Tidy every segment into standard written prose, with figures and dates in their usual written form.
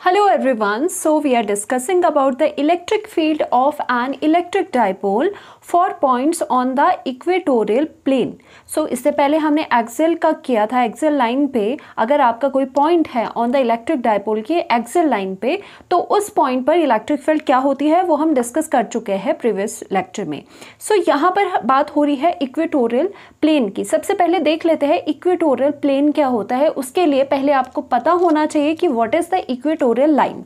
Hello everyone, so we are discussing about the electric field of an electric dipole for points on the equatorial plane. So इससे पहले हमने axial का किया था, axial line पे अगर आपका कोई पॉइंट है ऑन द इलेक्ट्रिक डाइपोल के एक्सियल लाइन पे तो उस पॉइंट पर इलेक्ट्रिक फील्ड क्या होती है वो हम डिस्कस कर चुके हैं प्रीवियस लेक्चर में. सो यहाँ पर बात हो रही है इक्वेटोरियल प्लेन की. सबसे पहले देख लेते हैं इक्वेटोरियल प्लेन क्या होता है. उसके लिए पहले आपको पता होना चाहिए कि what is the equatorial line.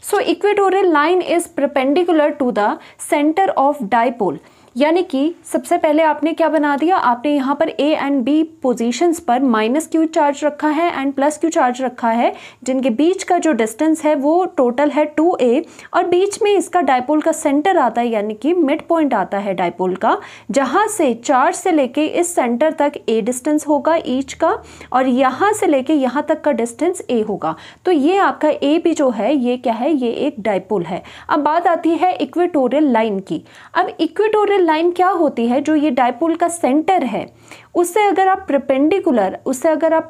So equatorial line is perpendicular to the center of dipole. यानी कि सबसे पहले आपने क्या बना दिया, आपने यहाँ पर A एंड B पोजीशंस पर माइनस क्यू चार्ज रखा है एंड प्लस क्यू चार्ज रखा है, जिनके बीच का जो डिस्टेंस है वो टोटल है 2a और बीच में इसका डाइपोल का सेंटर आता है यानी कि मिड पॉइंट आता है डाइपोल का, जहाँ से चार्ज से लेके इस सेंटर तक a डिस्टेंस होगा ईच का और यहाँ से लेके यहाँ तक का डिस्टेंस a होगा. तो ये आपका A भी जो है ये क्या है, ये एक डाइपोल है. अब बात आती है इक्वेटोरियल लाइन की. अब इक्वेटोरियल लाइन क्या होती है, जो ये डाइपोल का सेंटर है उससे अगर आप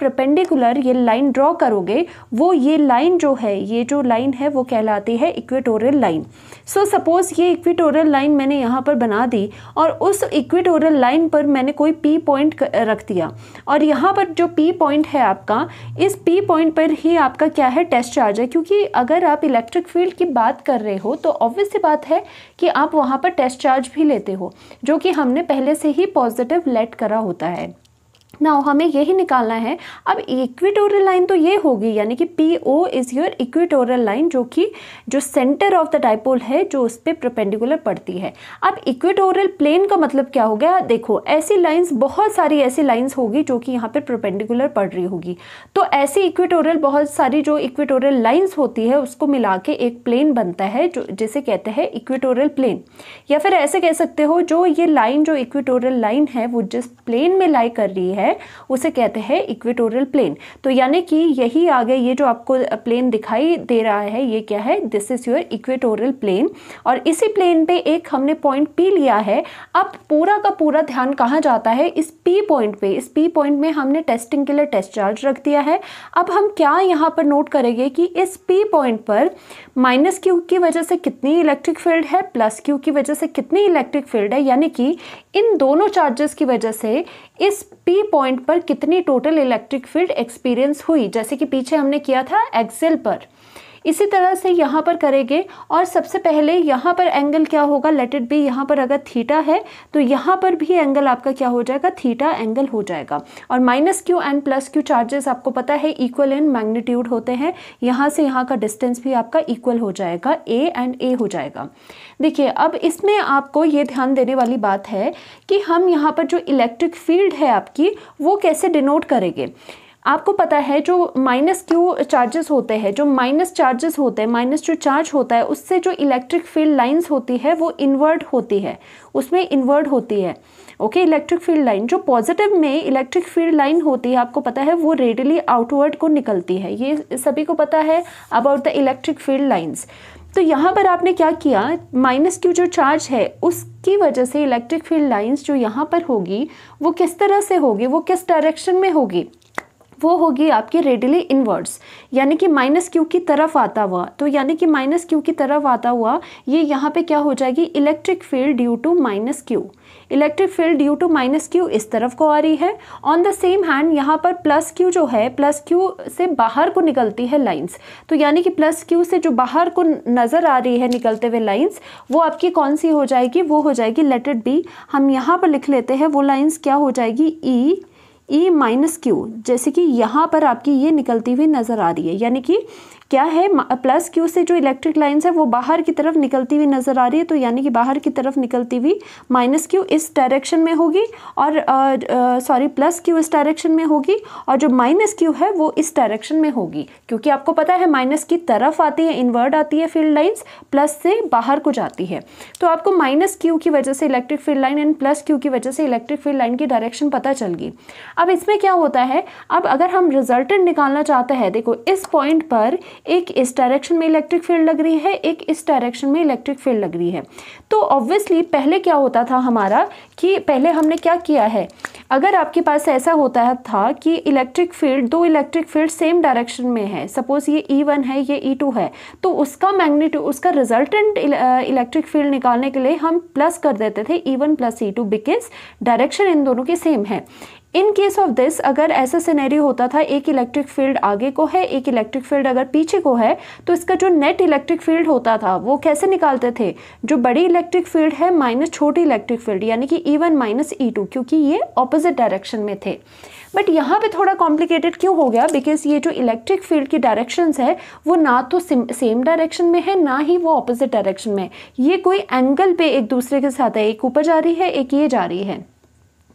परपेंडिकुलर ये लाइन ड्रॉ करोगे, वो ये लाइन जो है, ये जो लाइन है वो कहलाती है इक्वेटोरियल लाइन. सो सपोज ये इक्वेटोरियल लाइन मैंने यहाँ पर बना दी और उस इक्वेटोरियल लाइन पर मैंने कोई P पॉइंट रख दिया और यहाँ पर जो P पॉइंट है आपका, इस P पॉइंट पर ही आपका क्या है, टेस्ट चार्ज है. क्योंकि अगर आप इलेक्ट्रिक फील्ड की बात कर रहे हो तो ऑब्वियस सी बात है कि आप वहाँ पर टेस्ट चार्ज भी लेते हो, जो कि हमने पहले से ही पॉजिटिव लेट करा होता है. नाउ हमें यही निकालना है. अब इक्वेटोरियल लाइन तो ये होगी यानी कि PO is your equatorial line, जो कि जो सेंटर ऑफ द डाइपोल है जो उस पर परपेंडिकुलर पड़ती है. अब इक्वेटोरियल प्लेन का मतलब क्या हो गया, देखो ऐसी लाइंस, बहुत सारी ऐसी लाइंस होगी जो कि यहाँ पे परपेंडिकुलर पड़ रही होगी. तो ऐसी इक्वेटोरियल बहुत सारी जो इक्वेटोरियल लाइंस होती है उसको मिला के एक प्लेन बनता है जो जिसे कहते हैं इक्वेटोरियल प्लेन. या फिर ऐसे कह सकते हो जो ये लाइन, जो इक्वेटोरियल लाइन है वो जिस प्लेन में लाई कर रही है उसे कहते हैं इक्वेटोरियल प्लेन. तो यानी कि यही आ गया, ये जो आपको प्लेन दिखाई दे रहा है ये क्या है, this is your equatorial plane. और इसी प्लेन पे एक हमने पॉइंट P लिया है. अब पूरा का पूरा ध्यान कहाँ जाता है, इस P पॉइंट पे. इस P पॉइंट में हमने टेस्टिंग के लिए टेस्ट चार्ज रख दिया है. अब हम क्या यहाँ पर नोट करेंगे कि इस P पॉइंट पर माइनस क्यू की वजह से कितनी इलेक्ट्रिक फील्ड है, प्लस क्यू की वजह से कितनी इलेक्ट्रिक फील्ड है, यानी कि इन दोनों चार्जेस की वजह से इस P पॉइंट पर कितनी टोटल इलेक्ट्रिक फील्ड एक्सपीरियंस हुई, जैसे कि पीछे हमने किया था एक्सियल पर. इसी तरह से यहाँ पर करेंगे और सबसे पहले यहाँ पर एंगल क्या होगा, लेट इट बी, यहाँ पर अगर थीटा है तो यहाँ पर भी एंगल आपका क्या हो जाएगा, थीटा एंगल हो जाएगा. और minus Q and plus Q charges आपको पता है इक्वल इन मैग्नीट्यूड होते हैं. यहाँ से यहाँ का डिस्टेंस भी आपका इक्वल हो जाएगा, A एंड A हो जाएगा. देखिए अब इसमें आपको ये ध्यान देने वाली बात है कि हम यहाँ पर जो इलेक्ट्रिक फील्ड है आपकी वो कैसे डिनोट करेंगे. आपको पता है जो माइनस क्यू चार्जेस होते हैं, जो माइनस चार्जेस होते हैं, माइनस जो चार्ज होता है उससे जो इलेक्ट्रिक फील्ड लाइंस होती है वो इन्वर्ट होती है, उसमें इन्वर्ट होती है. ओके, इलेक्ट्रिक फील्ड लाइन जो पॉजिटिव में इलेक्ट्रिक फील्ड लाइन होती है आपको पता है वो रेडियली आउटवर्ड को निकलती है. ये सभी को पता है about the electric field lines. तो यहाँ पर आपने क्या किया, माइनस क्यू जो चार्ज है उसकी वजह से इलेक्ट्रिक फील्ड लाइंस जो यहाँ पर होगी वो किस तरह से होगी, वो किस डायरेक्शन में होगी, वो होगी आपकी रेडियली इनवर्ड्स, यानी कि माइनस क्यू की तरफ आता हुआ. तो यानी कि माइनस क्यू की तरफ आता हुआ ये यहाँ पे क्या हो जाएगी, electric field due to minus Q. Electric field due to minus Q इस तरफ को आ रही है. ऑन द सेम हैंड यहाँ पर प्लस क्यू जो है, प्लस क्यू से बाहर को निकलती है लाइंस. तो यानी कि प्लस क्यू से जो बाहर को नज़र आ रही है निकलते हुए लाइंस, वो आपकी कौन सी हो जाएगी, वो हो जाएगी, लेट इट बी, हम यहाँ पर लिख लेते हैं, वो लाइंस क्या हो जाएगी, E माइनस क्यू. जैसे कि यहाँ पर आपकी ये निकलती हुई नज़र आ रही है, यानी कि क्या है, प्लस क्यू से जो इलेक्ट्रिक लाइंस है वो बाहर की तरफ निकलती हुई नज़र आ रही है. तो यानी कि बाहर की तरफ निकलती हुई माइनस क्यू इस डायरेक्शन में होगी और प्लस क्यू इस डायरेक्शन में होगी और जो माइनस क्यू है वो इस डायरेक्शन में होगी. क्योंकि आपको पता है माइनस की तरफ आती है, इनवर्ड आती है फील्ड लाइंस, प्लस से बाहर को जाती है. तो आपको माइनस क्यू की वजह से electric field line and plus Q की वजह से इलेक्ट्रिक फील्ड लाइन की डायरेक्शन पता चल गई. अब इसमें क्या होता है, अब अगर हम रिजल्टेंट निकालना चाहते हैं, देखो इस पॉइंट पर एक इस डायरेक्शन में इलेक्ट्रिक फील्ड लग रही है, एक इस डायरेक्शन में इलेक्ट्रिक फील्ड लग रही है। तो ऑब्वियसली पहले क्या होता था हमारा कि पहले हमने क्या किया है, अगर आपके पास ऐसा होता था कि इलेक्ट्रिक फील्ड, दो इलेक्ट्रिक फील्ड सेम डायरेक्शन में है, सपोज ये E1 है, ये E2 है, तो उसका मैग्नीट्यूड, उसका रिजल्टेंट इलेक्ट्रिक फील्ड निकालने के लिए हम प्लस कर देते थे E1 plus E2, because direction in दोनों की सेम है। इन केस ऑफ दिस, अगर ऐसा सिनेरियो होता था एक इलेक्ट्रिक फील्ड आगे को है, एक इलेक्ट्रिक फील्ड अगर पीछे को है, तो इसका जो नेट इलेक्ट्रिक फील्ड होता था वो कैसे निकालते थे, जो बड़ी इलेक्ट्रिक फील्ड है माइनस छोटी इलेक्ट्रिक फील्ड, यानी कि E1 माइनस E2, क्योंकि ये ऑपोजिट डायरेक्शन में थे। बट यहाँ पे थोड़ा कॉम्प्लिकेटेड क्यों हो गया, बिकॉज ये जो इलेक्ट्रिक फील्ड की डायरेक्शंस है वो ना तो सेम डायरेक्शन में है, ना ही वो ऑपोजिट डायरेक्शन में, ये कोई एंगल पे एक दूसरे के साथ है, एक ऊपर जा रही है, एक ये जा रही है।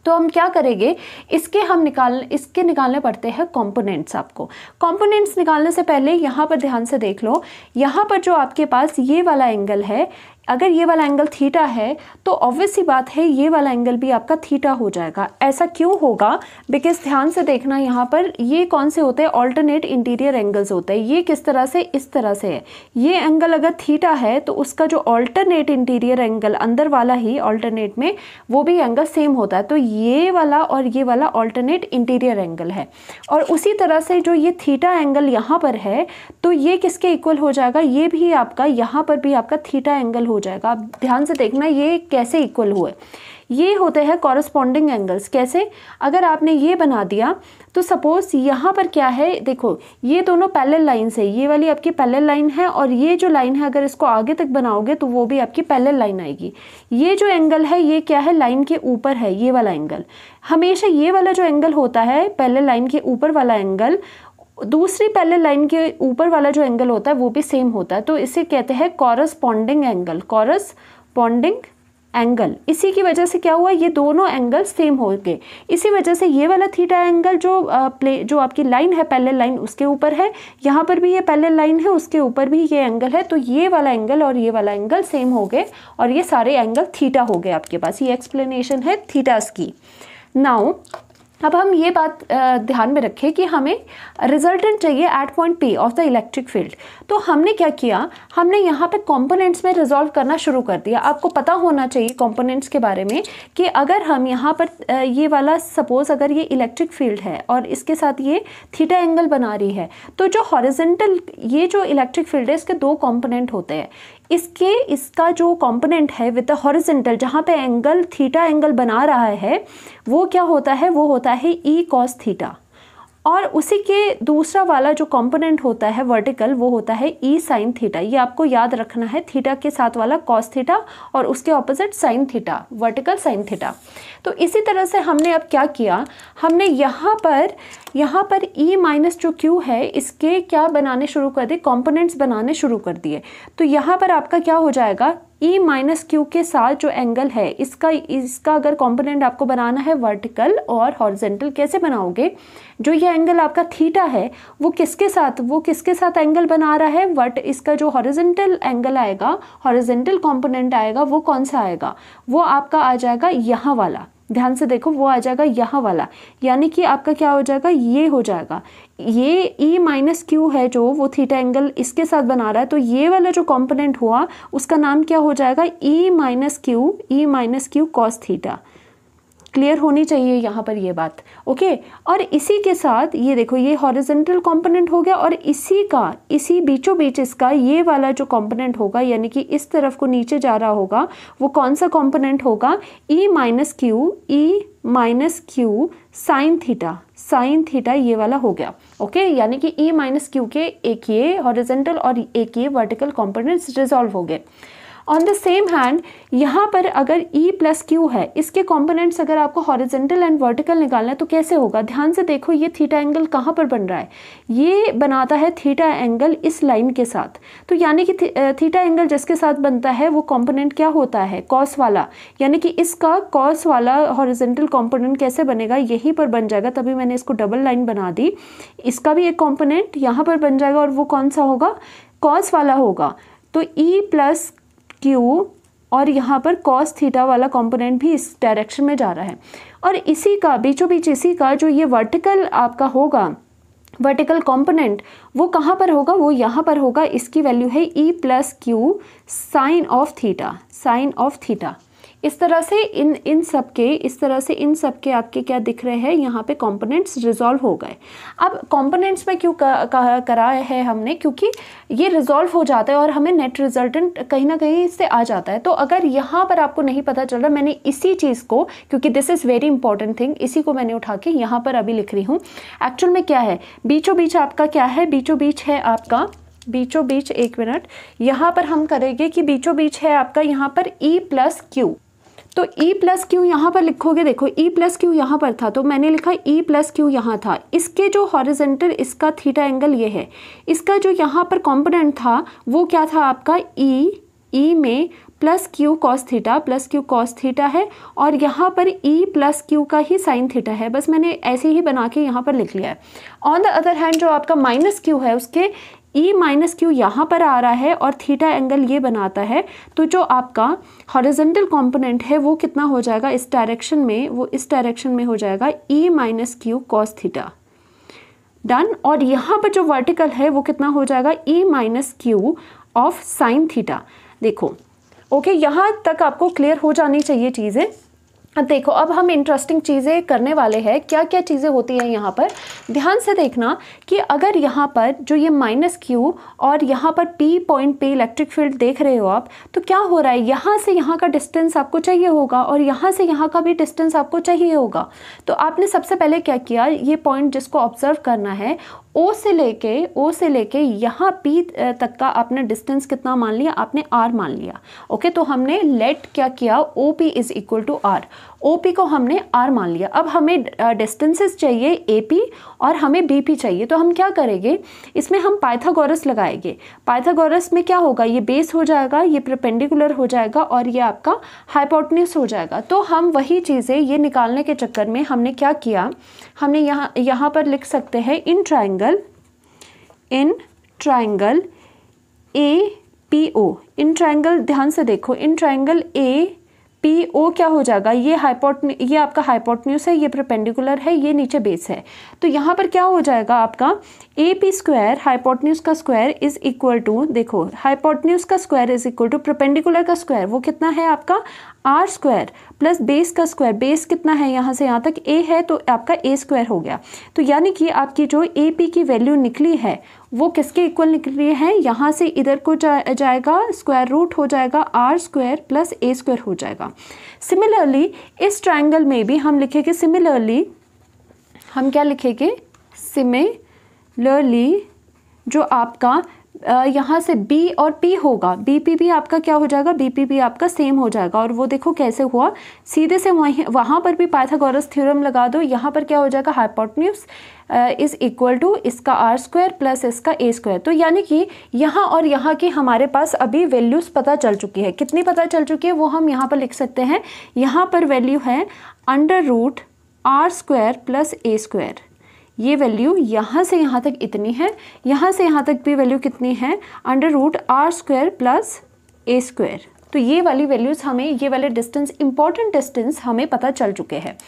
तो हम क्या करेंगे, इसके निकालने पड़ते हैं कंपोनेंट्स। आपको कंपोनेंट्स निकालने से पहले यहाँ पर ध्यान से देख लो, यहाँ पर जो आपके पास ये वाला एंगल है, अगर ये वाला एंगल थीटा है तो ऑब्वियस सी बात है ये वाला एंगल भी आपका थीटा हो जाएगा। ऐसा क्यों होगा, बिकॉज ध्यान से देखना, यहाँ पर ये कौन से होते हैं, ऑल्टरनेट इंटीरियर एंगल्स होते हैं। ये किस तरह से, इस तरह से है। ये एंगल अगर थीटा है तो उसका जो ऑल्टरनेट इंटीरियर एंगल, अंदर वाला ही ऑल्टरनेट में, वो भी एंगल सेम होता है। तो ये वाला और ये वाला ऑल्टरनेट इंटीरियर एंगल है। और उसी तरह से जो ये थीटा एंगल यहाँ पर है, तो ये किसके इक्वल हो जाएगा, ये भी आपका, यहाँ पर भी आपका थीटा एंगल हो जाएगा। आप ध्यान से देखना ये कैसे इक्वल हुए, ये होते हैं कॉरस्पॉन्डिंग एंगल्स। कैसे, अगर आपने ये बना दिया तो सपोज यहाँ पर क्या है, देखो ये दोनों पैरेलल लाइन्स है, ये वाली आपकी पैरेलल लाइन है और ये जो लाइन है अगर इसको आगे तक बनाओगे तो वो भी आपकी पैरेलल लाइन आएगी। ये जो एंगल है ये क्या है, लाइन के ऊपर है, ये वाला एंगल। हमेशा ये वाला जो एंगल होता है पैरेलल लाइन के ऊपर वाला एंगल, दूसरी पैरेलल लाइन के ऊपर वाला जो एंगल होता है वो भी सेम होता है। तो इसे कहते हैं कॉरस्पॉन्डिंग एंगल, कॉरस्पॉन्डिंग एंगल। इसी की वजह से क्या हुआ, ये दोनों एंगल सेम हो गए। इसी वजह से ये वाला थीटा एंगल जो आपकी लाइन है पैरेलल लाइन उसके ऊपर है, यहाँ पर भी ये पैरेलल लाइन है उसके ऊपर भी ये एंगल है, तो ये वाला एंगल और ये वाला एंगल सेम हो गए और ये सारे एंगल थीटा हो गए आपके पास। ये एक्सप्लेनेशन है थीटास की। नाउ अब हम ये बात ध्यान में रखें कि हमें रिजल्टेंट चाहिए at point P of the electric field. तो हमने क्या किया, हमने यहाँ पे कंपोनेंट्स में रिजॉल्व करना शुरू कर दिया। आपको पता होना चाहिए कंपोनेंट्स के बारे में कि अगर हम यहाँ पर ये वाला, सपोज अगर ये इलेक्ट्रिक फील्ड है और इसके साथ ये थीटा एंगल बना रही है, तो जो हॉरिजॉन्टल, ये जो इलेक्ट्रिक फील्ड है इसके दो कॉम्पोनेंट होते हैं। इसका जो कंपोनेंट है विद द हॉरिजॉन्टल, जहाँ पे एंगल थीटा एंगल बना रहा है, वो क्या होता है, वो होता है E cos थीटा। और उसी के दूसरा वाला जो कंपोनेंट होता है वर्टिकल, वो होता है E sin थीटा। ये आपको याद रखना है, थीटा के साथ वाला cos थीटा और उसके opposite sin theta, vertical sin theta. तो इसी तरह से हमने अब क्या किया, हमने यहाँ पर E माइनस जो Q है इसके क्या बनाने शुरू कर दिए, कंपोनेंट्स बनाने शुरू कर दिए। तो यहाँ पर आपका क्या हो जाएगा, E माइनस क्यू के साथ जो एंगल है इसका अगर कंपोनेंट आपको बनाना है वर्टिकल और हॉरिजॉन्टल, कैसे बनाओगे, जो ये एंगल आपका थीटा है वो किसके साथ एंगल बना रहा है, इसका जो हॉरिजॉन्टल एंगल आएगा, हॉरिजॉन्टल कंपोनेंट आएगा, वो कौन सा आएगा, वो आपका आ जाएगा यहाँ वाला। ध्यान से देखो, वो आ जाएगा यहाँ वाला, यानी कि आपका क्या हो जाएगा, ये हो जाएगा। ये E माइनस क्यू है जो वो थीटा एंगल इसके साथ बना रहा है, तो ये वाला जो कंपोनेंट हुआ उसका नाम क्या हो जाएगा, E minus Q cos theta. Clear होनी चाहिए यहाँ पर ये बात, ओके। और इसी के साथ ये देखो, ये हॉरिजॉन्टल कंपोनेंट हो गया और इसी बीचों बीच इसका ये वाला जो कंपोनेंट होगा, यानी कि इस तरफ को नीचे जा रहा होगा, वो कौन सा कंपोनेंट होगा, E minus Q sine theta, ये वाला हो गया, ओके। यानी कि E माइनस क्यू के एक ये हॉरिजॉन्टल और एक ये वर्टिकल कंपोनेंट्स रिजॉल्व हो गए। ऑन द सेम हैंड यहाँ पर अगर E प्लस क्यू है, इसके कंपोनेंट्स अगर आपको हॉरिजॉन्टल एंड वर्टिकल निकालना है तो कैसे होगा, ध्यान से देखो, ये थीटा एंगल कहाँ पर बन रहा है, ये बनाता है थीटा एंगल इस लाइन के साथ। तो यानी कि थीटा एंगल जिसके साथ बनता है वो कंपोनेंट क्या होता है, कॉस वाला, यानी कि इसका कॉस वाला हॉरिजॉन्टल कंपोनेंट कैसे बनेगा, यहीं पर बन जाएगा, तभी मैंने इसको डबल लाइन बना दी। इसका भी एक कंपोनेंट यहाँ पर बन जाएगा और वो कौन सा होगा, कॉस वाला होगा। तो E प्लस क्यू और यहाँ पर कॉस थीटा वाला कंपोनेंट भी इस डायरेक्शन में जा रहा है। और इसी का बीचों बीच इसी का जो ये वर्टिकल आपका होगा, वर्टिकल कंपोनेंट, वो कहाँ पर होगा, वो यहाँ पर होगा। इसकी वैल्यू है E + Q sine of theta, sine of theta. इस तरह से इन सब के आपके क्या दिख रहे हैं, यहाँ पे कंपोनेंट्स रिजॉल्व हो गए। अब कंपोनेंट्स में क्यों करा है हमने, क्योंकि ये रिजॉल्व हो जाता है और हमें नेट रिजल्टेंट कहीं ना कहीं इससे आ जाता है। तो अगर यहाँ पर आपको नहीं पता चल रहा, मैंने इसी चीज़ को, क्योंकि this is very important thing, इसी को मैंने उठा के यहाँ पर अभी लिख रही हूँ। एक्चुअल में क्या है, बीचों बीच आपका क्या है, बीचों बीच है आपका, बीचों बीच, एक मिनट, यहाँ पर हम करेंगे कि बीचों बीच है आपका यहाँ पर E + Q। तो E + Q यहाँ पर लिखोगे, देखो E + Q यहाँ पर था, तो मैंने लिखा E + Q यहाँ था। इसके जो हॉरिजॉन्टल, इसका थीटा एंगल ये है, इसका जो यहाँ पर कंपोनेंट था वो क्या था आपका E में +Q cos theta, +Q cos theta है, और यहाँ पर E + Q का ही साइन थीटा है। बस मैंने ऐसे ही बना के यहाँ पर लिख लिया है। ऑन द अदर हैंड जो आपका -Q है, उसके E - Q यहाँ पर आ रहा है और थीटा एंगल ये बनाता है। तो जो आपका हॉरिजॉन्टल कंपोनेंट है वो कितना हो जाएगा इस डायरेक्शन में, वो इस डायरेक्शन में हो जाएगा E - Q cos theta. Done. और यहाँ पर जो वर्टिकल है वो कितना हो जाएगा E - Q of sine theta. देखो ओके, यहाँ तक आपको क्लियर हो जानी चाहिए चीज़ें। अब देखो, अब हम इंटरेस्टिंग चीज़ें करने वाले हैं। क्या क्या चीज़ें होती हैं यहाँ पर, ध्यान से देखना कि अगर यहाँ पर जो ये -Q और यहाँ पर P पॉइंट पे इलेक्ट्रिक फील्ड देख रहे हो आप, तो क्या हो रहा है, यहाँ से यहाँ का डिस्टेंस आपको चाहिए होगा और यहाँ से यहाँ का भी डिस्टेंस आपको चाहिए होगा। तो आपने सबसे पहले क्या किया, ये पॉइंट जिसको ऑब्जर्व करना है, O से लेके यहाँ P तक का आपने डिस्टेंस कितना मान लिया, आपने R मान लिया। ओके, तो हमने लेट क्या किया, OP = R, OP को हमने R मान लिया। अब हमें डिस्टेंसेस चाहिए AP और हमें BP चाहिए। तो हम क्या करेंगे, इसमें हम पाइथागोरस लगाएंगे। पाइथागोरस में क्या होगा, ये बेस हो जाएगा, ये परपेंडिकुलर हो जाएगा और ये आपका हाइपोटेन्यूज हो जाएगा। तो हम वही चीज़ें ये निकालने के चक्कर में हमने क्या किया, हमने यहाँ पर लिख सकते हैं in triangle APO, in triangle, ध्यान से देखो, इन ट्राइंगल APO क्या हो जाएगा, ये आपका हाइपोटेन्यूज है, ये परपेंडिकुलर है, ये नीचे बेस है। तो यहाँ पर क्या हो जाएगा आपका AP² हाइपोटेन्यूज का स्क्वायर इज इक्वल टू, देखो हाइपोटेन्यूज का square is equal to perpendicular का स्क्वायर, वो कितना है आपका R² प्लस बेस का स्क्वायर, बेस कितना है यहाँ से यहाँ तक A है, तो आपका A² हो गया। तो यानी कि आपकी जो AP की वैल्यू निकली है वो किसके इक्वल निकली है, यहाँ से इधर को जाएगा, स्क्वायर रूट हो जाएगा R² प्लस A² हो जाएगा। सिमिलरली इस ट्राइंगल में भी हम लिखेंगे, सिमिलरली हम क्या लिखेंगे, सिमिलरली जो आपका यहाँ से B और P होगा, BP भी आपका क्या हो जाएगा, BP भी आपका सेम हो जाएगा। और वो देखो कैसे हुआ, सीधे से वहाँ पर भी पाइथागोरस थ्योरम लगा दो, यहाँ पर क्या हो जाएगा, हाइपोटेन्यूज इज इक्वल टू इसका R² प्लस इसका A²। तो यानी कि यहाँ और यहाँ की हमारे पास अभी वैल्यूज़ पता चल चुकी है। कितनी पता चल चुकी है वो हम यहाँ पर लिख सकते हैं। यहाँ पर वैल्यू है √R² प्लस A²। ये वैल्यू यहाँ से यहाँ तक इतनी है, यहाँ से यहाँ तक भी वैल्यू कितनी है, √R² प्लस A²। तो ये वाली वैल्यूज़ हमें, ये वाले डिस्टेंस, इंपॉर्टेंट डिस्टेंस हमें पता चल चुके हैं।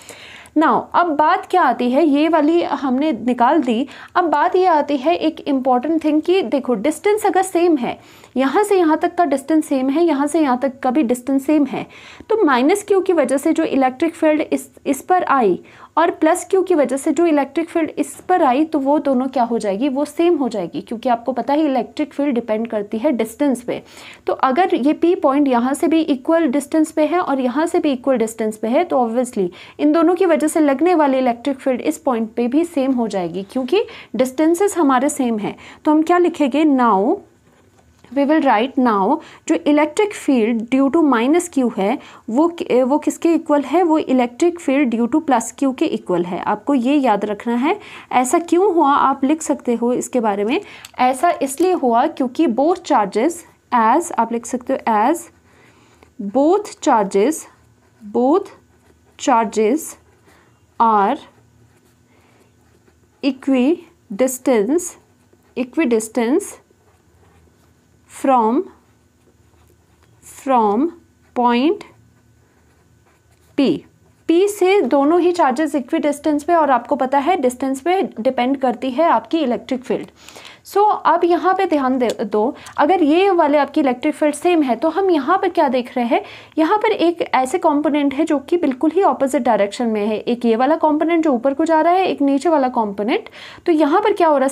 नाउ अब बात क्या आती है, ये वाली हमने निकाल दी। अब बात ये आती है एक इम्पॉर्टेंट थिंग कि देखो डिस्टेंस अगर सेम है, यहाँ से यहाँ तक का डिस्टेंस सेम है, यहाँ से यहाँ तक का भी डिस्टेंस सेम है, तो -Q की वजह से जो इलेक्ट्रिक फील्ड इस पर आई और +Q की वजह से जो इलेक्ट्रिक फील्ड इस पर आई, तो वो दोनों क्या हो जाएगी, वो सेम हो जाएगी। क्योंकि आपको पता है इलेक्ट्रिक फील्ड डिपेंड करती है डिस्टेंस पे। तो अगर ये P पॉइंट यहाँ से भी इक्वल डिस्टेंस पे है और यहाँ से भी इक्वल डिस्टेंस पे है, तो ऑब्वियसली इन दोनों की वजह से लगने वाली इलेक्ट्रिक फील्ड इस पॉइंट पे भी सेम हो जाएगी, क्योंकि डिस्टेंसेस हमारे सेम है। तो हम क्या लिखेंगे, now we will write, now जो electric field due to -Q है वो किसके इक्वल है, वो electric field due to +Q के इक्वल है। आपको ये याद रखना है। ऐसा क्यों हुआ आप लिख सकते हो इसके बारे में, ऐसा इसलिए हुआ क्योंकि बोथ चार्जेस, एज आप लिख सकते हो as both charges are equidistant from point P से दोनों ही चार्जेस इक्वी डिस्टेंस पे, और आपको पता है डिस्टेंस पे डिपेंड करती है आपकी इलेक्ट्रिक फील्ड। सो अब यहाँ पे ध्यान दो, अगर ये वाले आपकी इलेक्ट्रिक फील्ड सेम है तो हम यहाँ पर क्या देख रहे हैं, यहाँ पर एक ऐसे कंपोनेंट है जो कि बिल्कुल ही ऑपोजिट डायरेक्शन में है। एक ये वाला कंपोनेंट जो ऊपर को जा रहा है, एक नीचे वाला कंपोनेंट। तो यहाँ पर क्या हो रहा है,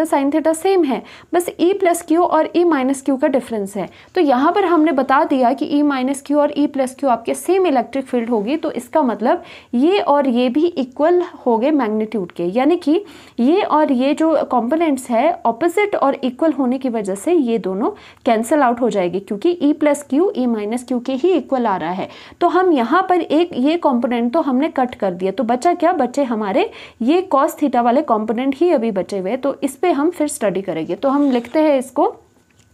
साइन थीटा सेम है, बस E प्लस क्यू और E माइनस क्यू का डिफरेंस है। तो यहाँ पर हमने बता दिया कि E माइनस क्यू और E प्लस क्यू आपके सेम इलेक्ट्रिक फील्ड होगी, तो इसका मतलब ये और ये भी इक्वल हो गए मैग्नीट्यूड के, यानी कि ये और ये जो कंपोनेंट्स है ऑपोजिट और इक्वल होने की वजह से ये दोनों कैंसिल आउट हो जाएगी, क्योंकि E plus Q E minus Q के ही इक्वल आ रहा है। तो हम यहाँ पर एक ये कंपोनेंट तो हमने कट कर दिया, तो बचा क्या, बचे हमारे ये कॉस थीटा वाले कंपोनेंट ही अभी बचे हुए। तो इस पे हम फिर स्टडी करेंगे। तो हम लिखते हैं इसको,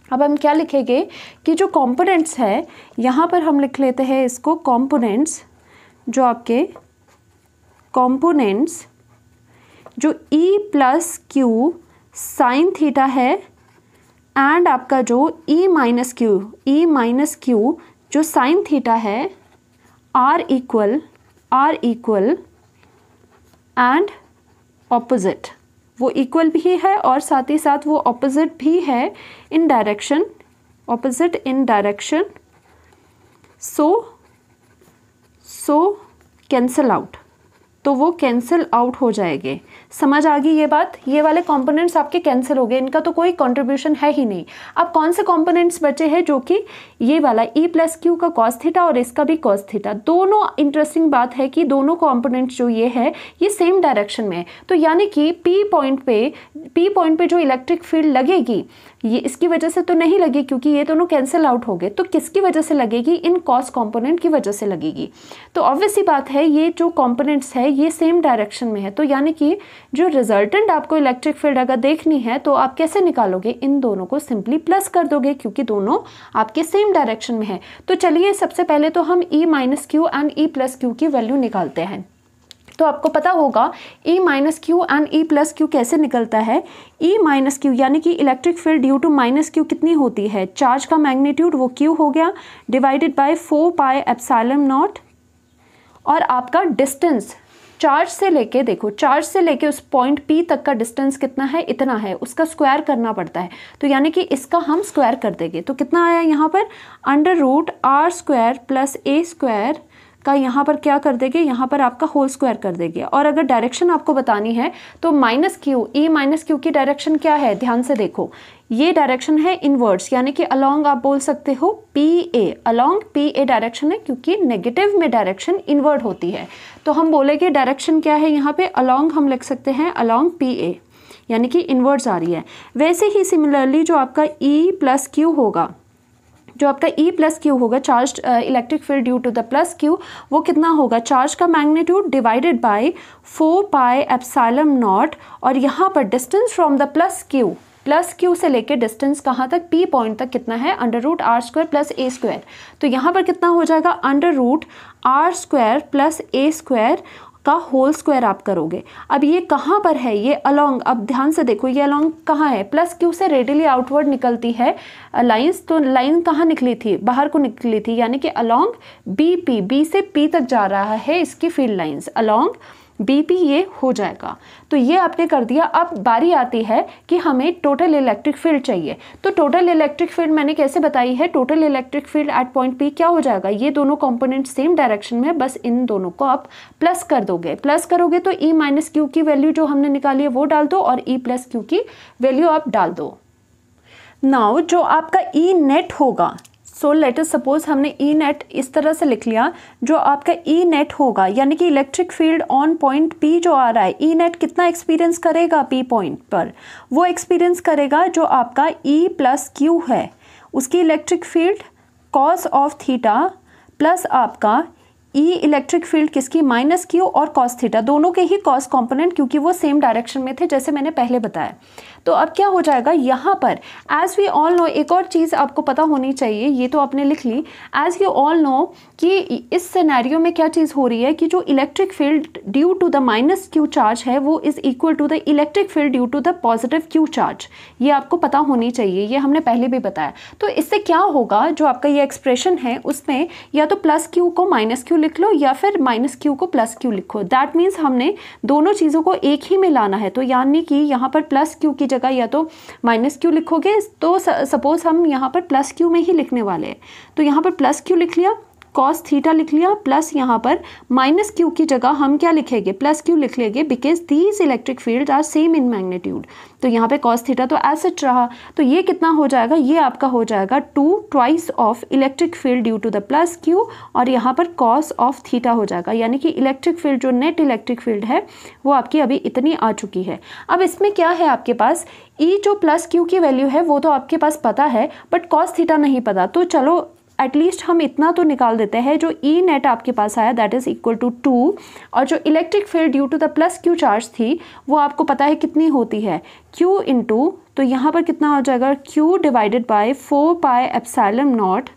अब हम क्या लिखेंगे कि जो कंपोनेंट्स है यहाँ पर हम लिख लेते हैं इसको कंपोनेंट्स, जो आपके कंपोनेंट्स जो E plus Q sine theta है एंड आपका जो E माइनस क्यू जो साइन थीटा है आर इक्वल एंड ऑपोजिट, वो इक्वल भी है और साथ ही साथ वो ऑपोजिट भी है इन direction, opposite in direction. So cancel out, तो वो कैंसिल आउट हो जाएंगे। समझ आ गई ये बात, ये वाले कंपोनेंट्स आपके कैंसिल हो गए, इनका तो कोई कंट्रीब्यूशन है ही नहीं। अब कौन से कंपोनेंट्स बचे हैं, जो कि ये वाला E प्लस क्यू का कॉस थीटा और इसका भी कॉस थीटा, दोनों इंटरेस्टिंग बात है कि दोनों कंपोनेंट्स जो ये है ये सेम डायरेक्शन में है। तो यानी कि P पॉइंट पे जो इलेक्ट्रिक फील्ड लगेगी ये इसकी वजह से तो नहीं लगी, क्योंकि ये दोनों कैंसिल आउट हो गए। तो किसकी वजह से लगेगी, इन कॉस कंपोनेंट की वजह से लगेगी। तो ऑब्वियस सी बात है ये जो कंपोनेंट्स है ये सेम डायरेक्शन में है, तो यानी कि जो रिजल्टेंट आपको इलेक्ट्रिक फील्ड अगर देखनी है तो आप कैसे निकालोगे, इन दोनों को सिंपली प्लस कर दोगे, क्योंकि दोनों आपके सेम डायरेक्शन में है। तो चलिए सबसे पहले तो हम E minus Q and E plus Q की वैल्यू निकालते हैं। तो आपको पता होगा E minus Q and E plus Q कैसे निकलता है। E माइनस क्यू यानी कि electric field due to minus Q कितनी होती है, चार्ज का मैग्नीट्यूड वो Q हो गया divided by 4 pi epsilon naught, और आपका डिस्टेंस चार्ज से लेके, देखो चार्ज से लेके उस पॉइंट P तक का डिस्टेंस कितना है, इतना है, उसका स्क्वायर करना पड़ता है। तो यानी कि इसका हम स्क्वायर कर देंगे, तो कितना आया यहाँ पर √r² प्लस a² का यहाँ पर क्या कर देंगे, यहाँ पर आपका होल स्क्वायर कर देंगे। और अगर डायरेक्शन आपको बतानी है तो minus Q, E minus Q की डायरेक्शन क्या है, ध्यान से देखो, ये डायरेक्शन है इनवर्ड्स, यानी कि अलोंग आप बोल सकते हो PA, अलोंग PA डायरेक्शन है, क्योंकि नेगेटिव में डायरेक्शन इनवर्ड होती है। तो हम बोलेंगे डायरेक्शन क्या है यहाँ पे, अलोंग हम लिख सकते हैं अलोंग PA, यानी कि इनवर्ड्स आ रही है। वैसे ही सिमिलरली जो आपका E प्लस क्यू होगा, जो आपका E प्लस क्यू होगा, charge electric field due to the plus Q, वो कितना होगा, चार्ज का magnitude divided by 4 pi epsilon naught, और यहाँ पर distance from the plus Q से लेके डिस्टेंस कहाँ तक, P पॉइंट तक कितना है, √r² प्लस a²। तो यहाँ पर कितना हो जाएगा, √r² प्लस a² का होल स्क्वायर आप करोगे। अब ये कहाँ पर है, ये अलोंग, अब ध्यान से देखो ये अलोंग कहाँ है, प्लस क्यू से रेडियली आउटवर्ड निकलती है लाइंस। तो लाइन कहाँ निकली थी, बाहर को निकली थी, यानी कि अलोंग BP, B से P तक जा रहा है इसकी फील्ड लाइंस, अलोंग BP ये हो जाएगा। तो ये आपने कर दिया। अब बारी आती है कि हमें टोटल इलेक्ट्रिक फील्ड चाहिए। तो टोटल इलेक्ट्रिक फील्ड मैंने कैसे बताई है, total electric field at point P क्या हो जाएगा, ये दोनों कंपोनेंट सेम डायरेक्शन में, बस इन दोनों को आप प्लस कर दोगे। प्लस करोगे तो E माइनस क्यू की वैल्यू जो हमने निकाली है वो डाल दो, और E प्लस क्यू की वैल्यू आप डाल दो। नाउ जो आपका E नेट होगा, सो लेट अस सपोज हमने E नेट इस तरह से लिख लिया, जो आपका E नेट होगा यानी कि electric field on point P जो आ रहा है, E नेट कितना एक्सपीरियंस करेगा P पॉइंट पर, वो एक्सपीरियंस करेगा जो आपका E प्लस क्यू है, उसकी electric field cos of theta plus आपका E इलेक्ट्रिक फील्ड किसकी, माइनस क्यू और कॉस थीटा, दोनों के ही कॉस कंपोनेंट, क्योंकि वो सेम डायरेक्शन में थे जैसे मैंने पहले बताया। तो अब क्या हो जाएगा यहाँ पर, एज वी ऑल नो, एक और चीज़ आपको पता होनी चाहिए, ये तो आपने लिख ली, एज यू ऑल नो कि इस सिनेरियो में क्या चीज़ हो रही है कि जो electric field due to the minus Q charge है वो is equal to the electric field due to the positive Q charge. ये आपको पता होनी चाहिए, ये हमने पहले भी बताया। तो इससे क्या होगा, जो आपका ये एक्सप्रेशन है उसमें या तो प्लस क्यू को माइनस क्यू लिख लो या फिर माइनस क्यू को प्लस क्यू लिखो। दैट मीन्स हमने दोनों चीज़ों को एक ही में लाना है। तो यानी कि यहाँ पर प्लस क्यू की जगह या तो माइनस क्यू लिखोगे, तो सपोज हम यहाँ पर प्लस क्यू में ही लिखने वाले हैं, तो यहाँ पर प्लस क्यू लिख लिया, कॉस थीटा लिख लिया, प्लस यहाँ पर माइनस क्यू की जगह हम क्या लिखेंगे, प्लस क्यू लिख लेंगे, because these electric field are same in magnitude. तो यहाँ पे कॉस थीटा तो एज सच रहा, तो ये कितना हो जाएगा, ये आपका हो जाएगा 2 twice of electric field due to the plus Q, और यहाँ पर कॉस ऑफ थीटा हो जाएगा। यानी कि इलेक्ट्रिक फील्ड, जो नेट इलेक्ट्रिक फील्ड है वो आपकी अभी इतनी आ चुकी है। अब इसमें क्या है आपके पास, ई जो प्लस क्यू की वैल्यू है वो तो आपके पास पता है, बट कॉस थीटा नहीं पता। तो चलो एटलीस्ट हम इतना तो निकाल देते हैं, जो ई नेट आपके पास आया दैट इज इक्वल टू 2, और जो electric field due to the plus Q charge थी वो आपको पता है कितनी होती है, क्यू इंटू, तो यहाँ पर कितना हो जाएगा, Q divided by 4 pi epsilon naught,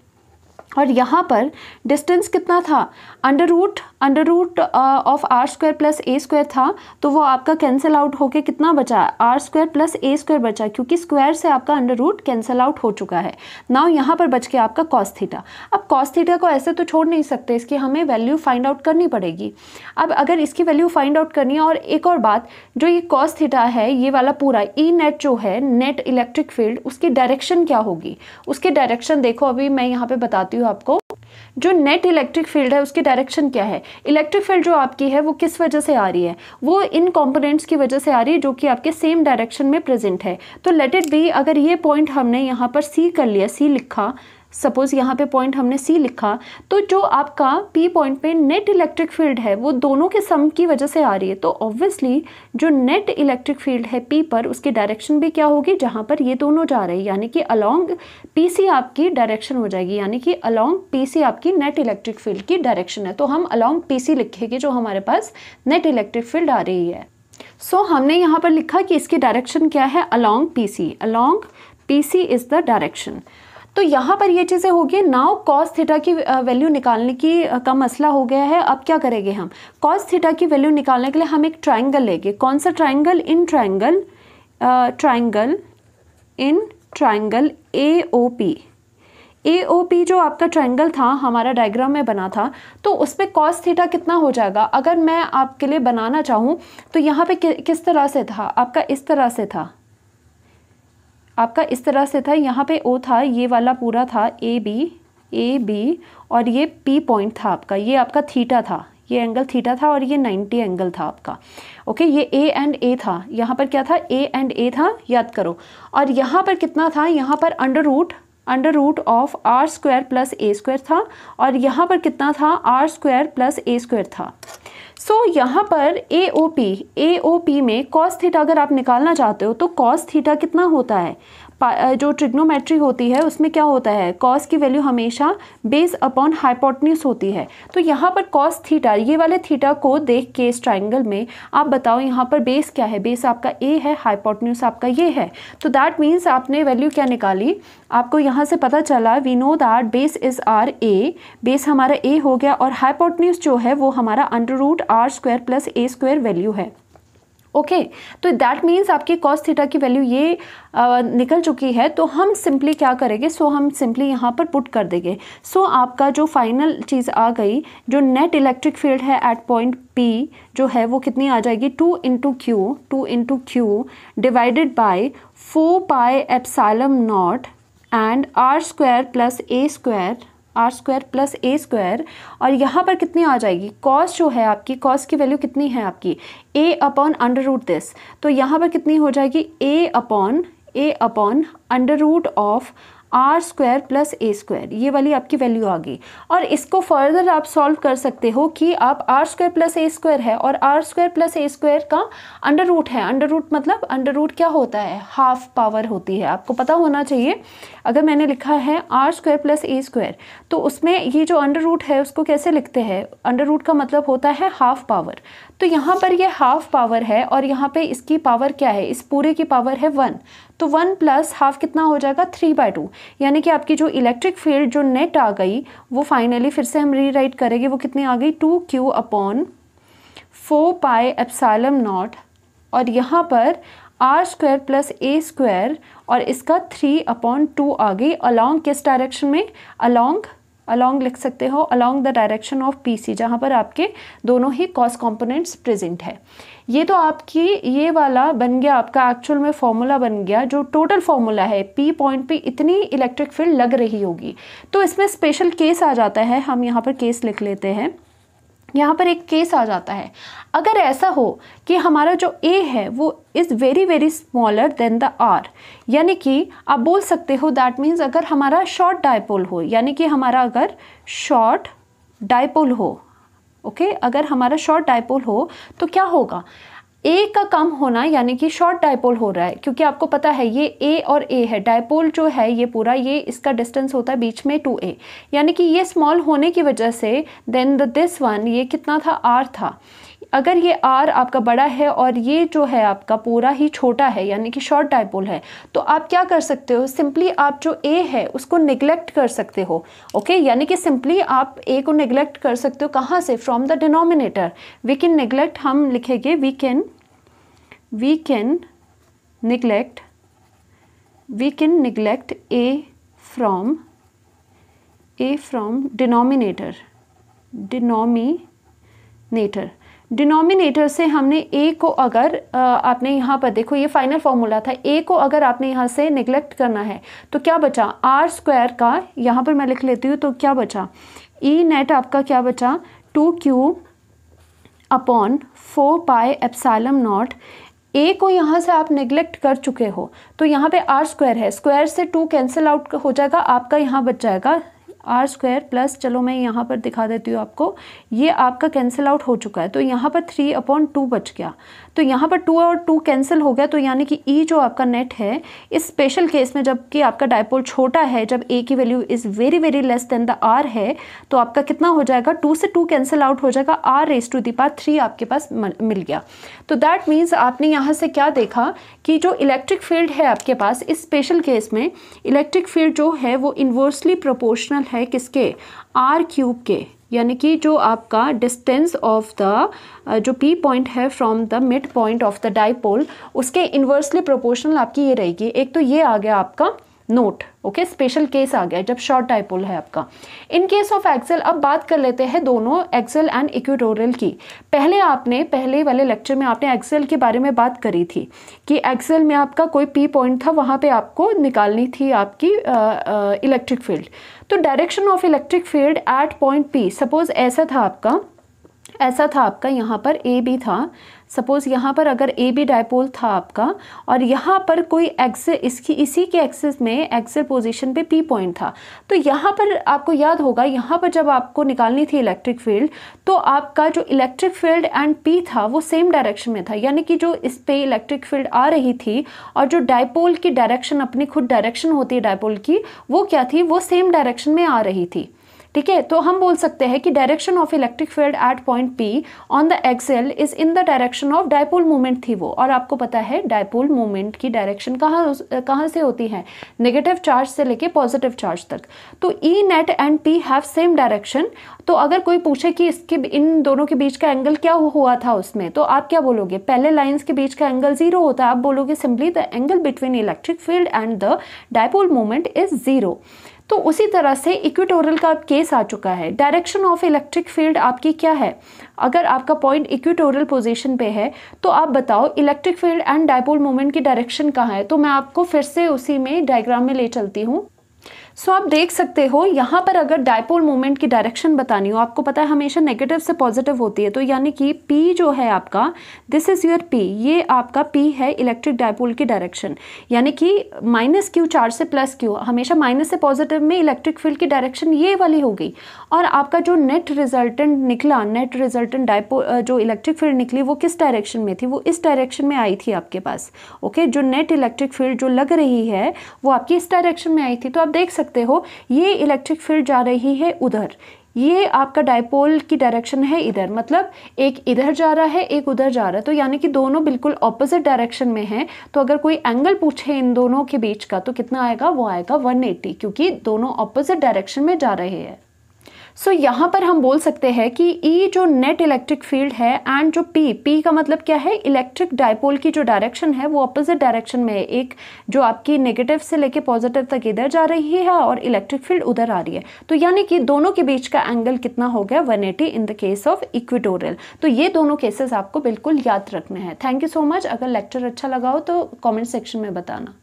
और यहाँ पर डिस्टेंस कितना था, under root of R square plus A square था, तो वो आपका कैंसिल आउट होके कितना बचा, R square plus A square बचा, क्योंकि स्क्वायर से आपका अंडर रूट कैंसिल आउट हो चुका है। नाउ यहाँ पर बच के आपका कॉस थीटा। अब कॉस थीटा को ऐसे तो छोड़ नहीं सकते, इसकी हमें वैल्यू फाइंड आउट करनी पड़ेगी। अब अगर इसकी वैल्यू फाइंड आउट करनी है, और एक और बात, जो ये कॉस थीटा है ये वाला पूरा ई नेट जो है, नेट इलेक्ट्रिक फील्ड, उसकी डायरेक्शन क्या होगी, उसकी डायरेक्शन देखो, अभी मैं यहाँ पे बताती हूँ आपको। जो नेट इलेक्ट्रिक फील्ड है उसकी डायरेक्शन क्या है, इलेक्ट्रिक फील्ड जो आपकी है वो किस वजह से आ रही है, वो इन कंपोनेंट्स की वजह से आ रही है जो कि आपके सेम डायरेक्शन में प्रेजेंट है। तो लेट इट बी, अगर ये पॉइंट हमने यहाँ पर सी कर लिया, सी लिखा, सपोज यहाँ पे पॉइंट हमने सी लिखा, तो जो आपका पी पॉइंट पे नेट इलेक्ट्रिक फील्ड है वो दोनों के सम की वजह से आ रही है। तो ऑब्वियसली जो नेट इलेक्ट्रिक फील्ड है पी पर, उसकी डायरेक्शन भी क्या होगी, जहाँ पर ये दोनों जा रहे हैं, यानी कि अलोंग पी सी आपकी डायरेक्शन हो जाएगी, यानी कि अलोंग पी सी आपकी नेट इलेक्ट्रिक फील्ड की डायरेक्शन है। तो हम अलोंग पी सी लिखेंगे जो हमारे पास नेट इलेक्ट्रिक फील्ड आ रही है। सो हमने यहाँ पर लिखा कि इसकी डायरेक्शन क्या है, along P C, along P C is the direction. तो यहाँ पर ये चीज़ें हो गई। नाउ कॉस थीटा की वैल्यू निकालने की का मसला हो गया है। अब क्या करेंगे हम, कॉस थीटा की वैल्यू निकालने के लिए हम एक ट्राइंगल लेंगे। कौन सा ट्राइंगल, इन ट्राइंगल AOP जो आपका ट्राइंगल था हमारा डायग्राम में बना था, तो उसमें कॉस थीटा कितना हो जाएगा। अगर मैं आपके लिए बनाना चाहूँ तो यहाँ पे किस तरह से था आपका, इस तरह से था आपका, इस तरह से था, यहाँ पे O था, ये वाला पूरा था ए बी और ये P पॉइंट था आपका, ये आपका थीटा था, ये एंगल थीटा था और ये 90 एंगल था आपका। ओके, ये A एंड A था, यहाँ पर क्या था, A एंड A था, याद करो। और यहाँ पर कितना था, यहाँ पर under root of R square plus A square था, और यहाँ पर कितना था, R square plus A square था। सो यहाँ पर AOP में कॉस थीटा अगर आप निकालना चाहते हो तो कॉस थीटा कितना होता है, जो ट्रिग्नोमेट्री होती है उसमें क्या होता है, कॉस की वैल्यू हमेशा बेस अपॉन हाइपोटेन्यूज होती है। तो यहाँ पर कॉस थीटा, ये वाले थीटा को देख के इस ट्राइंगल में आप बताओ यहाँ पर बेस क्या है, बेस आपका A है, हाइपोटेन्यूज आपका ये है। तो दैट मीन्स आपने वैल्यू क्या निकाली, आपको यहाँ से पता चला, we know that base is R A, base हमारा A हो गया, और हाइपोटेन्यूज जो है वो हमारा under root R square plus A square value है। ओके, तो दैट मीन्स आपकी कॉस थीटा की वैल्यू ये निकल चुकी है। तो हम सिंपली क्या करेंगे, सो हम सिंपली यहाँ पर पुट कर देंगे। सो आपका जो फाइनल चीज़ आ गई, जो नेट इलेक्ट्रिक फील्ड है एट पॉइंट P जो है वो कितनी आ जाएगी, 2 into Q divided by 4 pi epsilon naught and R square plus A square, और यहाँ पर कितनी आ जाएगी, कॉस जो है आपकी, कॉस की वैल्यू कितनी है आपकी, A upon under root this, तो यहाँ पर कितनी हो जाएगी, A upon under root of R square plus A square, ये वाली आपकी वैल्यू आ गई। और इसको फर्दर आप सॉल्व कर सकते हो कि आप R square plus A square है और R square plus A square का अंडर रूट है। अंडर रूट मतलब अंडर रूट क्या होता है, हाफ पावर होती है, आपको पता होना चाहिए। अगर मैंने लिखा है R square plus A square, तो उसमें ये जो अंडर रूट है उसको कैसे लिखते हैं, अंडर रूट का मतलब होता है हाफ पावर। तो यहाँ पर ये हाफ पावर है और यहाँ पे इसकी पावर क्या है, इस पूरे की पावर है 1, तो 1 प्लस हाफ कितना हो जाएगा 3/2, यानी कि आपकी जो इलेक्ट्रिक फील्ड जो नेट आ गई वो फाइनली फिर से हम रीराइट करेंगे, वो कितनी आ गई 2q/4πε0 और यहाँ पर r² + a² और इसका 3/2 आ गई। अलॉन्ग किस डायरेक्शन में, अलॉन्ग लिख सकते हो along the direction of PC, जहाँ पर आपके दोनों ही कॉस कंपोनेंट्स प्रेजेंट है। ये तो आपकी ये वाला बन गया आपका एक्चुअल में फॉर्मूला बन गया, जो टोटल फॉर्मूला है P पॉइंट पे इतनी इलेक्ट्रिक फील्ड लग रही होगी। तो इसमें स्पेशल केस आ जाता है, हम यहाँ पर केस लिख लेते हैं। यहाँ पर एक केस आ जाता है, अगर ऐसा हो कि हमारा जो A है वो is very very smaller than the R, यानी कि आप बोल सकते हो दैट मीन्स अगर हमारा शॉर्ट डायपोल हो, यानी कि हमारा अगर शॉर्ट डायपोल हो, ओके, अगर हमारा शॉर्ट डायपोल हो तो क्या होगा, A का कम होना यानी कि शॉर्ट डायपोल हो रहा है, क्योंकि आपको पता है ये A और A है, डायपोल जो है ये पूरा ये इसका डिस्टेंस होता है बीच में 2a, यानी कि ये स्मॉल होने की वजह से देन दिस वन ये कितना था R था। अगर ये R आपका बड़ा है और ये जो है आपका पूरा ही छोटा है यानी कि शॉर्ट डायपोल है, तो आप क्या कर सकते हो, सिंपली आप जो A है उसको निगलेक्ट कर सकते हो, ओके, यानी कि सिंपली आप A को निगलेक्ट कर सकते हो, कहाँ से, from the denominator. We can neglect, हम लिखेंगे we can neglect A from denominator से हमने A को अगर आपने यहाँ पर देखो ये फाइनल फॉर्मूला था, A को अगर आपने यहाँ से निगलेक्ट करना है तो क्या बचा, r² का यहाँ पर मैं लिख लेती हूँ, तो क्या बचा, E नेट आपका क्या बचा 2q/4πε0। A को यहाँ से आप नेगलेक्ट कर चुके हो तो यहाँ पे r² है, स्क्वायर से 2 कैंसिल आउट हो जाएगा, आपका यहाँ बच जाएगा r² प्लस, चलो मैं यहाँ पर दिखा देती हूँ आपको, ये आपका कैंसिल आउट हो चुका है तो यहाँ पर 3/2 बच गया, तो यहाँ पर 2 और 2 कैंसिल हो गया, तो यानी कि E जो आपका नेट है इस स्पेशल केस में जबकि आपका डायपोल छोटा है, जब A की value is very very less than the R है, तो आपका कितना हो जाएगा, 2 से 2 कैंसिल आउट हो जाएगा, r⁻³ आपके पास मिल गया। तो दैट मीन्स आपने यहाँ से क्या देखा कि जो इलेक्ट्रिक फील्ड है आपके पास इस स्पेशल केस में इलेक्ट्रिक फील्ड जो है वो इन्वर्सली प्रोपोर्शनल है किसके, r³ के, यानी कि जो आपका डिस्टेंस ऑफ द जो P पॉइंट है from the mid point of the dipole उसके इन्वर्सली प्रोपोर्शनल आपकी ये रहेगी। एक तो ये आ गया आपका नोट, ओके, स्पेशल केस आ गया जब शॉर्ट डायपोल है आपका। इन केस ऑफ एक्सेल अब बात कर लेते हैं दोनों एक्सेल एंड इक्वेटोरियल की। पहले वाले लेक्चर में आपने एक्सेल के बारे में बात करी थी कि एक्सेल में आपका कोई P पॉइंट था, वहाँ पे आपको निकालनी थी आपकी इलेक्ट्रिक फील्ड। तो direction of electric field at point P, suppose ऐसा था आपका यहाँ पर AB था, सपोज यहाँ पर अगर AB डायपोल था आपका और यहाँ पर कोई एक्सिस इसी के एक्सिस में एक्सिल पोजीशन पे P पॉइंट था, तो यहाँ पर आपको याद होगा यहाँ पर जब आपको निकालनी थी इलेक्ट्रिक फील्ड तो आपका जो इलेक्ट्रिक फील्ड एंड P था वो सेम डायरेक्शन में था, यानी कि जो इस पे इलेक्ट्रिक फील्ड आ रही थी और जो डायपोल की डायरेक्शन अपनी खुद डायरेक्शन होती है डायपोल की, वो क्या थी, वो सेम डायरेक्शन में आ रही थी। ठीक है, तो हम बोल सकते हैं कि direction of electric field at point P on the axial is in the direction of dipole moment थी वो, और आपको पता है डायपोल मोमेंट की डायरेक्शन कहाँ से होती है, नेगेटिव चार्ज से लेके पॉजिटिव चार्ज तक। तो E net and P have same direction. तो अगर कोई पूछे कि इसके इन दोनों के बीच का एंगल क्या हुआ था उसमें, तो आप क्या बोलोगे, पहले लाइंस के बीच का एंगल 0 होता है, आप बोलोगे simply the angle between electric field and the dipole moment is 0। तो उसी तरह से इक्वेटोरियल का केस आ चुका है। डायरेक्शन ऑफ इलेक्ट्रिक फील्ड आपकी क्या है, अगर आपका पॉइंट इक्वेटोरियल पोजीशन पे है तो आप बताओ electric field and dipole moment की डायरेक्शन कहाँ है। तो मैं आपको फिर से उसी में डायग्राम में ले चलती हूँ। सो आप देख सकते हो यहाँ पर अगर डायपोल मोमेंट की डायरेक्शन बतानी हो, आपको पता है हमेशा नेगेटिव से पॉजिटिव होती है, तो यानी कि P जो है आपका, दिस इज योर P, ये आपका P है इलेक्ट्रिक डायपोल की डायरेक्शन, यानी कि -q चार्ज से +q, हमेशा माइनस से पॉजिटिव में इलेक्ट्रिक फील्ड की डायरेक्शन ये वाली हो गई। और आपका जो नेट रिजल्टेंट डायपोल जो इलेक्ट्रिक फील्ड निकली वो किस डायरेक्शन में थी, वो इस डायरेक्शन में आई थी आपके पास, ओके, जो नेट इलेक्ट्रिक फील्ड जो लग रही है वो आपकी इस डायरेक्शन में आई थी। तो आप देख सकते हो ये इलेक्ट्रिक फील्ड जा रही है उधर, ये आपका डायपोल की डायरेक्शन है इधर, मतलब एक इधर जा रहा है एक उधर जा रहा है, तो यानी कि दोनों बिल्कुल ऑपोजिट डायरेक्शन में हैं। तो अगर कोई एंगल पूछे इन दोनों के बीच का तो कितना आएगा, वो आएगा 180, क्योंकि दोनों ऑपोजिट डायरेक्शन में जा रहे हैं। सो यहाँ पर हम बोल सकते हैं कि ई जो नेट इलेक्ट्रिक फील्ड है एंड जो पी का मतलब क्या है, इलेक्ट्रिक डायपोल की जो डायरेक्शन है वो अपोजिट डायरेक्शन में है। एक जो आपकी नेगेटिव से लेके पॉजिटिव तक इधर जा रही है और इलेक्ट्रिक फील्ड उधर आ रही है, तो यानी कि दोनों के बीच का एंगल कितना हो गया, 180 in the case of equatorial. तो ये दोनों केसेस आपको बिल्कुल याद रखने हैं। Thank you so much. अगर लेक्चर अच्छा लगा हो तो कॉमेंट सेक्शन में बताना।